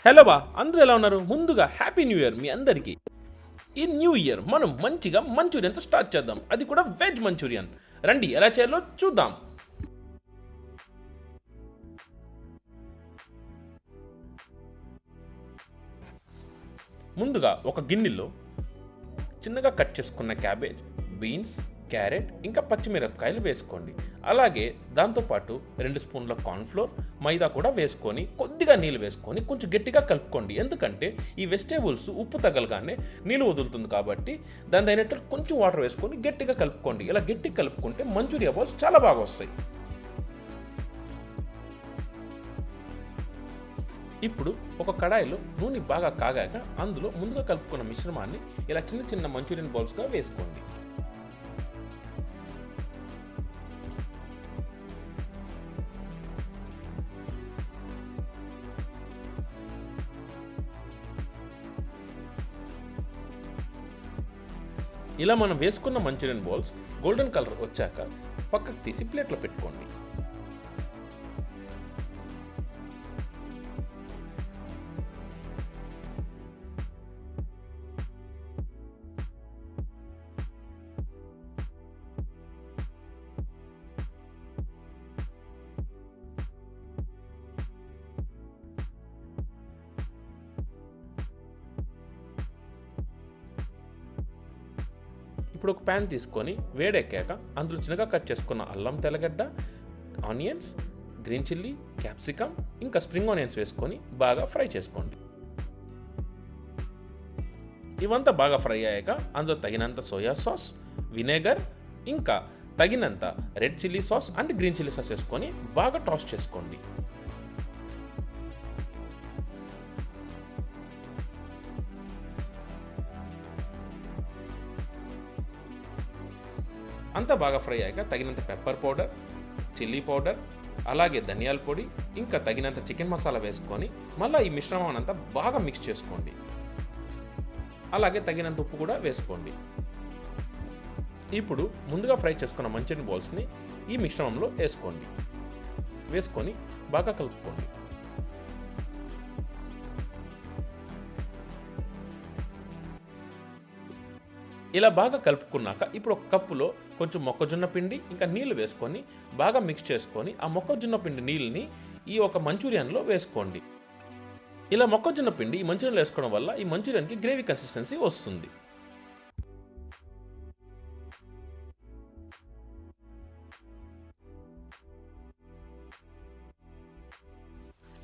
Hello బా, అందరూ ఎలా ఉన్నారు? ముందుగా హ్యాపీ న్యూ ఇయర్ మీ అందరికీ. ఈ న్యూ ఇయర్ మనం మంచిగా మంచూరియన్తో స్టార్ట్ చేద్దాం, అది కూడా వెజ్ మంచూరియన్. రండి ఎలా చేయాలో చూద్దాం. ముందుగా ఒక గిన్నెలో చిన్నగా కట్ చేసుకున్న క్యాబేజ్, బీన్స్, క్యారెట్ ఇంకా పచ్చిమిరపకాయలు వేసుకోండి. అలాగే దాంతోపాటు 2 స్పూన్ల కార్న్ఫ్లోర్, మైదా కూడా వేసుకొని కొద్దిగా నీళ్ళు వేసుకొని కొంచెం గట్టిగా కలుపుకోండి. ఎందుకంటే ఈ వెజిటేబుల్స్ ఉప్పు తగలగానే నీళ్ళు వదులుతుంది కాబట్టి దాని అయినట్టు కొంచెం వాటర్ వేసుకొని గట్టిగా కలుపుకోండి. ఇలా గట్టిగా కలుపుకుంటే మంచూరియా బాల్స్ చాలా బాగా వస్తాయి. ఇప్పుడు ఒక కడాయిలో నూనె బాగా కాగాక అందులో ముందుగా కలుపుకున్న మిశ్రమాన్ని ఇలా చిన్న చిన్న మంచూరియన్ బాల్స్గా వేసుకోండి. ఇలా మనం వేసుకున్న మంచూరియన్ బాల్స్ గోల్డెన్ కలర్ వచ్చాక పక్కకు తీసి ప్లేట్లో పెట్టుకోండి. ఇప్పుడు ఒక ప్యాన్ తీసుకొని వేడెక్కాక అందులో చిన్నగా కట్ చేసుకున్న అల్లం తెల్లగడ్డ, ఆనియన్స్, గ్రీన్ చిల్లీ, క్యాప్సికమ్ ఇంకా స్ప్రింగ్ ఆనియన్స్ వేసుకొని బాగా ఫ్రై చేసుకోండి. ఇవంతా బాగా ఫ్రై అయ్యాక అందులో తగినంత సోయా సాస్, వినేగర్ ఇంకా తగినంత red chilli sauce and green chilli sauce వేసుకొని బాగా టాస్ చేసుకోండి. అంతా బాగా ఫ్రై అయ్యాక తగినంత పెప్పర్ పౌడర్, చిల్లీ పౌడర్, అలాగే ధనియాల పొడి ఇంకా తగినంత చికెన్ మసాలా వేసుకొని మళ్ళీ ఈ మిశ్రమాన్ని అంతా బాగా మిక్స్ చేసుకోండి. అలాగే తగినంత ఉప్పు కూడా వేసుకోండి. ఇప్పుడు ముందుగా ఫ్రై చేసుకున్న మంచూరియన్ బాల్స్ని ఈ మిశ్రమంలో వేసుకొని బాగా కలుపుకోండి. ఇలా బాగా కలుపుకున్నాక ఇప్పుడు ఒక కప్పులో కొంచెం మొక్కజొన్న పిండి ఇంకా నీళ్లు వేసుకొని బాగా మిక్స్ చేసుకొని ఆ మొక్కజొన్న పిండి నీళ్ళని ఈ ఒక మంచూరియన్లో వేసుకోండి. ఇలా మొక్కజొన్న పిండి ఈ మంచూరియన్లో వేసుకోవడం వల్ల ఈ మంచూరియన్కి గ్రేవీ కన్సిస్టెన్సీ వస్తుంది.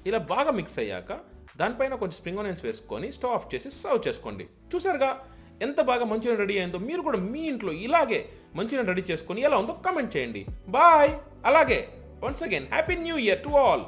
ఇలా బాగా మిక్స్ అయ్యాక దానిపైన కొంచెం స్ప్రింగ్ ఆనియన్స్ వేసుకొని స్టవ్ ఆఫ్ చేసి సర్వ్ చేసుకోండి. చూసారుగా ఎంత బాగా మంచూరియన్ రెడీ అయిందో. మీరు కూడా మీ ఇంట్లో ఇలాగే మంచూరియన్ రెడీ చేసుకొని ఎలా ఉందో కామెంట్ చేయండి. బాయ్. అలాగే once again happy new year to all.